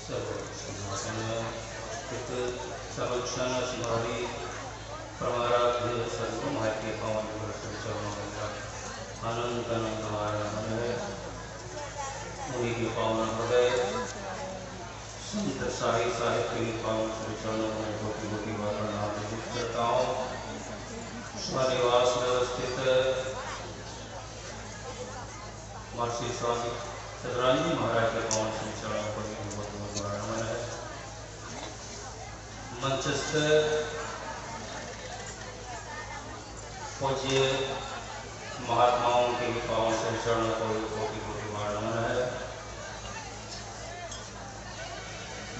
सर्वसिंहासन चित सर्वक्षण सिंहारी परमाराध्य सर्वमय के पावन पुरुष चरणों का अनंत अनंत आराधन है। उन्हीं के पावन हृदय संत साई साहित्य के पावन श्री चरणों में कोटि कोटि बार प्रणाम करता हूँ। स्वनिवास में स्थित महर्षि स्वामी सदरानंद महाराज के पावन श्री चरणों पर बहुत बहुत बड़ा नमन है। मंचस्थ पूज्य महात्माओं के भी पावन श्री चरणों को कोटि कोटि बार नमन है।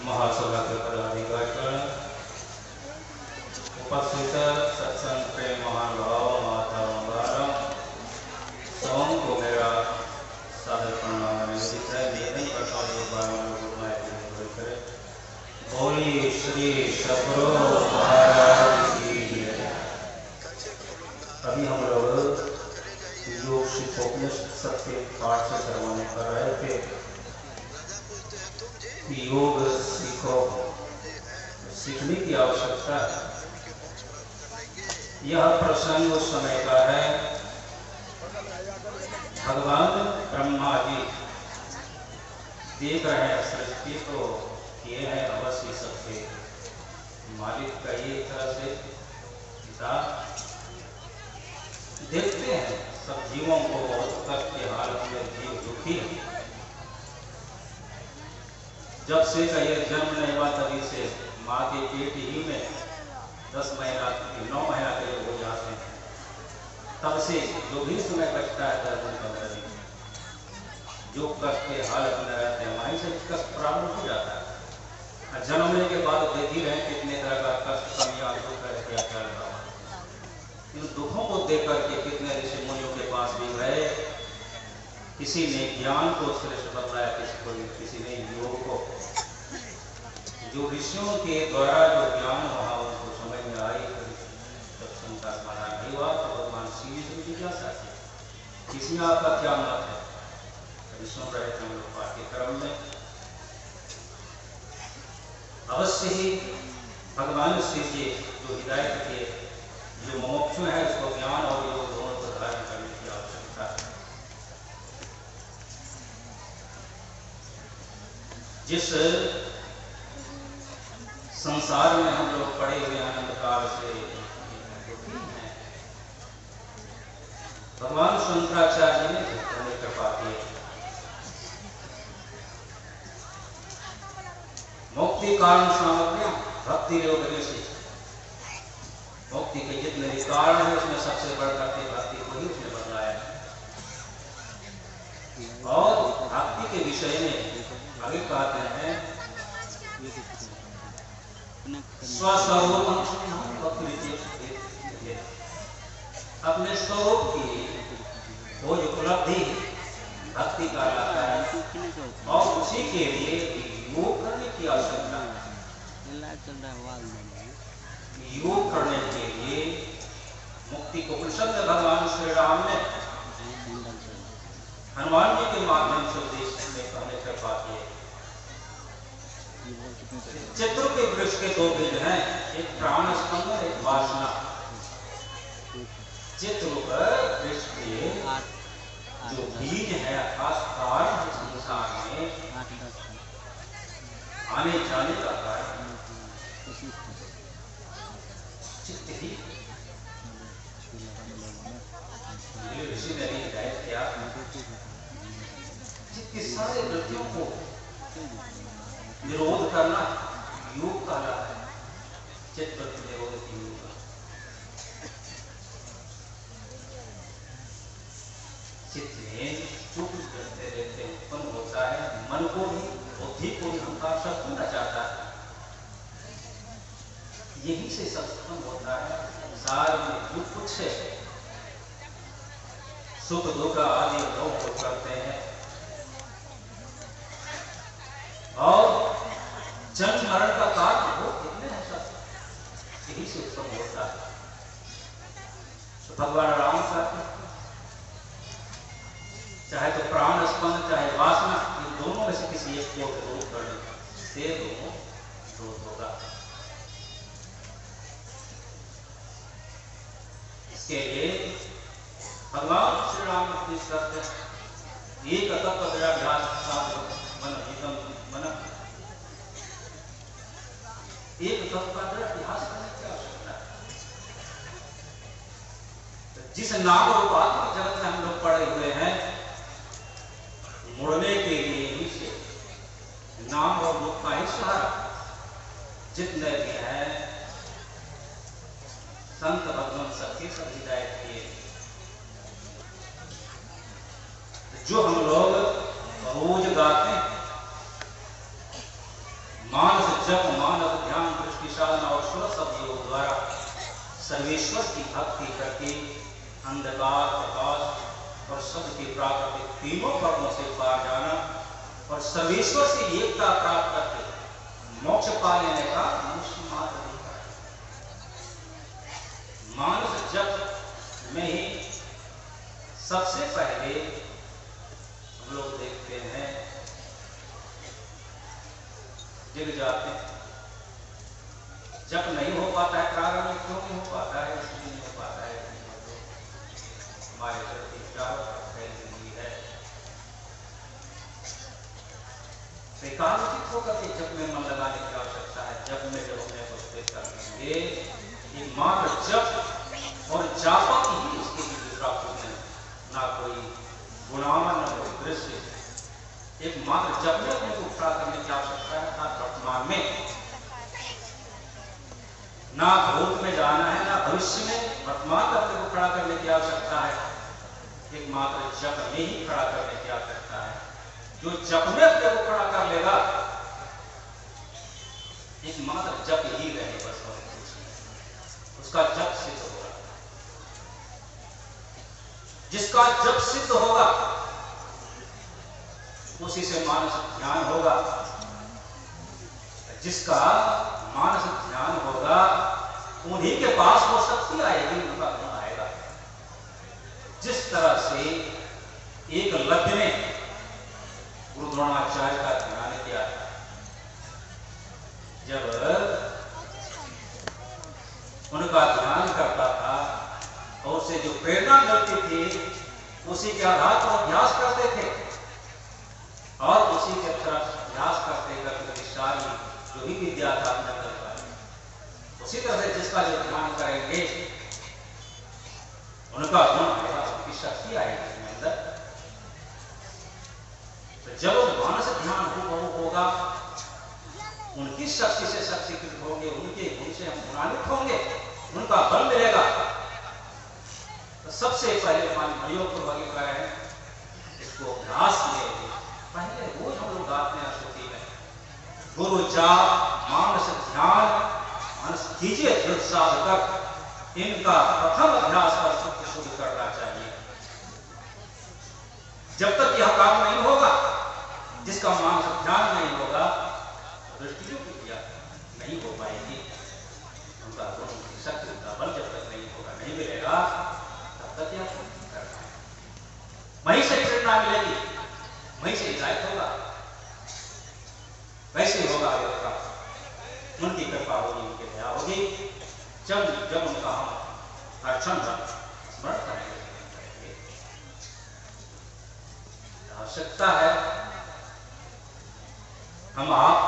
महासभा के पदाधिकारी उपस्थित सत्संग प्रेम महानुभाव माता मंगारम सौम को मेरा सादर प्रणाम निवेदित है। निवेदन करता हूँ करे बोली श्री सद्गुरु महाराज की जय। अभी हम लोग योग शिक्षोपनिषद के पाठ से श्रवण कर रहे थे। योग सीखो, सीखने की आवश्यकता है। यह प्रसंग उस समय का है भगवान ब्रह्मा जी देख रहे हैं सृष्टि को, किए हैं अवश्य सबके मालिक का ये तरह से पिता देखते हैं सब जीवों को बहुत कष्ट के हालत में जीव दुखी है। जब से का यह जन्म नहीं हुआ तभी से माँ के पेट ही में 10 महीना 9 महीना के हो जाते हैं, तब से जो भी समय बचता है 10 दिन 15 दिन जो कष्ट के हालत में रहते हैं वहीं से कष्ट प्रारंभ हो जाता है। जन्मने के बाद देख ही रहे कितने तरह का कष्ट कमियां दुख है क्या चल रहा है। इन दुखों को देख करके कितने ऋषि मुनियों के पास भी गए, किसी ने ज्ञान को श्रेष्ठ बताया, किसी ने योग को। जो ऋषियों के द्वारा जो ज्ञान वहां उनको समझ में आई, जब शंका समाधान नहीं हुआ तो भगवान शिव से जिज्ञासा की किसी आपका क्या मत है। सुन रहे थे हम लोग पाठ्यक्रम में। अवश्य ही भगवान शिव जी जो हिदायत के जो मोक्ष है उसको ज्ञान और योग दोनों को धारण करने की आवश्यकता है। जिस संसार में हम लोग पड़े हुए आनंद काल से भगवान शंकराचार्य जी ने हमें कृपा की। मुक्ति कारण सामग्री भक्ति योग ऋषि, मुक्ति के जितने भी कारण है उसमें सबसे बढ़कर के भक्ति को ही उसने बदलाया। और भक्ति के विषय में आगे कहते हैं स्वस्वरूप अपने स्वरूप की वो जो उपलब्धि भक्ति का लाता है और उसी के लिए योग करने की आवश्यकता है। योग करने के लिए मुक्ति को उपनिषद में भगवान श्री राम ने हनुमान जी के माध्यम से उपदेश में कहने कृपा किए। चित्र के वृक्ष के 2 बीज हैं, एक प्राण स्कंद और एक वासना। चित्र वृक्ष के जो बीज है अर्थात संसार में आने जाने का कारण चित्त ही। ऋषि ने हिदायत किया चित्त के सारे वृत्तियों को निरोध करना योग कहलाता है। चित्त वृत्ति निरोध की योग। चित्त में जो कुछ करते रहते उत्पन्न होता है, मन को भी बुद्धि को भी अहंकार सब होना चाहता है। यही से सब उत्पन्न होता है। संसार में जो कुछ है सुख दुख आदि लोग करते हैं और जन्म मरण का कारण वो कितने हैं सब यही से उत्पन्न होता है। तो भगवान राम का चाहे तो प्राण स्पंद चाहे वासना, इन दोनों में से किसी एक को दूर कर ले इससे दोनों विरोध होगा। इसके लिए भगवान श्री राम उपदेश करते हैं, एक तत्व अभ्यास मन हितम मन, एक तत्व का अभ्यास करने की आवश्यकता है। जिस नाम रूपात्मक जगत में हम लोग पड़े हुए हैं, मुड़ने के लिए ही से नाम और रूप का ही सहारा जितने भी हैं संत भगवान सबके सब हिदायत किए। जो हम लोग रोज गाते हैं, मानस जप, मानस ध्यान, दृष्टि साधना और सुर शब्द योग द्वारा सर्वेश्वर की भक्ति करके अंधकार, प्रकाश और शब्द की प्राकृतिक तीनों कर्मों से पार जाना और सर्वेश्वर से एकता प्राप्त करके मोक्ष पा लेने का मनुष्य मात्र अधिकार है। मानस जप में ही सबसे पहले हम लोग देखते हैं गिर जाते हैं। जप नहीं हो पाता है, प्रारंभ में क्यों नहीं हो पाता है? इसलिए नहीं हो पाता है हमारे प्रति विचारों का फैली है। एकाग्रचित होकर के जप में मन लगाने की आवश्यकता है। जप में जब अपने को स्थिर कर लेंगे, एकमात्र जप और जापक ही इसके लिए प्राप्त होते हैं, ना कोई गुणावन न कोई दृश्य। एकमात्र जप में अपने को खड़ा करने की आवश्यकता है, ना वर्तमान में, ना भूत में जाना है, ना भविष्य में, वर्तमान में अपने को खड़ा करने की आवश्यकता है। एकमात्र जप में ही खड़ा करने की आवश्यकता है। जो जप में अपने को खड़ा कर लेगा, एकमात्र जप ही रहे, बस और कुछ नहीं। उसका जप सिद्ध होगा। जिसका जप सिद्ध होगा उसी से मानसिक ध्यान होगा। जिसका मानसिक ध्यान होगा उन्हीं के पास वो शक्ति आएगी, उनका गुण आएगा। जिस तरह से एक लज्ञ ने गुरु द्रोणाचार्य का ध्यान किया, जब उनका ध्यान करता था और उसे जो प्रेरणा मिलती थी उसी के आधार पर अभ्यास करते थे और उसी के तरफ अभ्यास करते करते सारी जो भी विद्या था अपना कर पाए। उसी तरह से जिसका जो ध्यान करेंगे उनका गुण आएगा, उनकी शक्ति आएगी उसके अंदर। तो जब मानसिक ध्यान होगा, उनकी शक्ति से शक्तिकृत होंगे, उनके गुण से हम गुणान्वित होंगे, उनका बल मिलेगा। तो सबसे पहले हमारे भाइयों को आगे कर रहे हैं, इसको अभ्यास में पहले रोज हम लोग गाते हैं स्तुति में, गुरु जाप, मानस ध्यान, मानस कीजिए दृढ़ साध कर। इनका प्रथम अभ्यास पर शुद्ध करना चाहिए। जब तक यह काम नहीं होगा, जिसका मानस ध्यान नहीं होगा, दृष्टि की क्रिया नहीं हो पाएगी। उनका गुण, उनकी शक्ति, उनका बल जब तक नहीं होगा, नहीं मिलेगा, तब तक यह नहीं कर पाएगा। वहीं से प्रेरणा मिलेगी, वहीं से हिदायत होगा, वैसे होगा का उनकी कृपा होगी, उनकी दया होगी। जब उनका हम हर क्षण स्मरण करेंगे, आवश्यकता है हम आप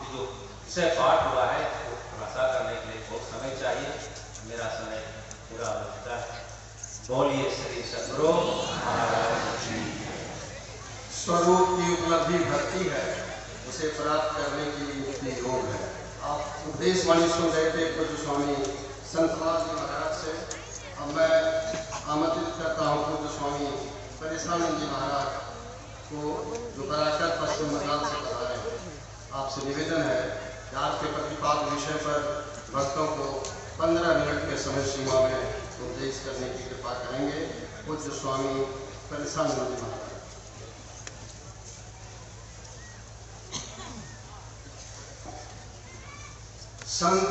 जो विषय पाठ हुआ है वो खुलासा करने के लिए बहुत समय चाहिए। मेरा समय पूरा हो चुका है। बोलिए श्री सद्गुरु महाराज जी। स्वरूप की उपलब्धि भक्ति है, उसे प्राप्त करने के लिए योग है। आप उपदेश वाणी सुन रहे थे पूज्य स्वामी संतलाल जी महाराज से। अब मैं आमंत्रित करता हूँ पूज्य स्वामी परेशानंद जी महाराज को, जो पराशर पश्चिम बंगाल से बता रहे हैं। आपसे निवेदन है कि आज के प्रतिपाद विषय पर भक्तों को 15 मिनट के समय सीमा में उपदेश करने की कृपा करेंगे। पूज्य स्वामी परेशानंद जी महाराज। संत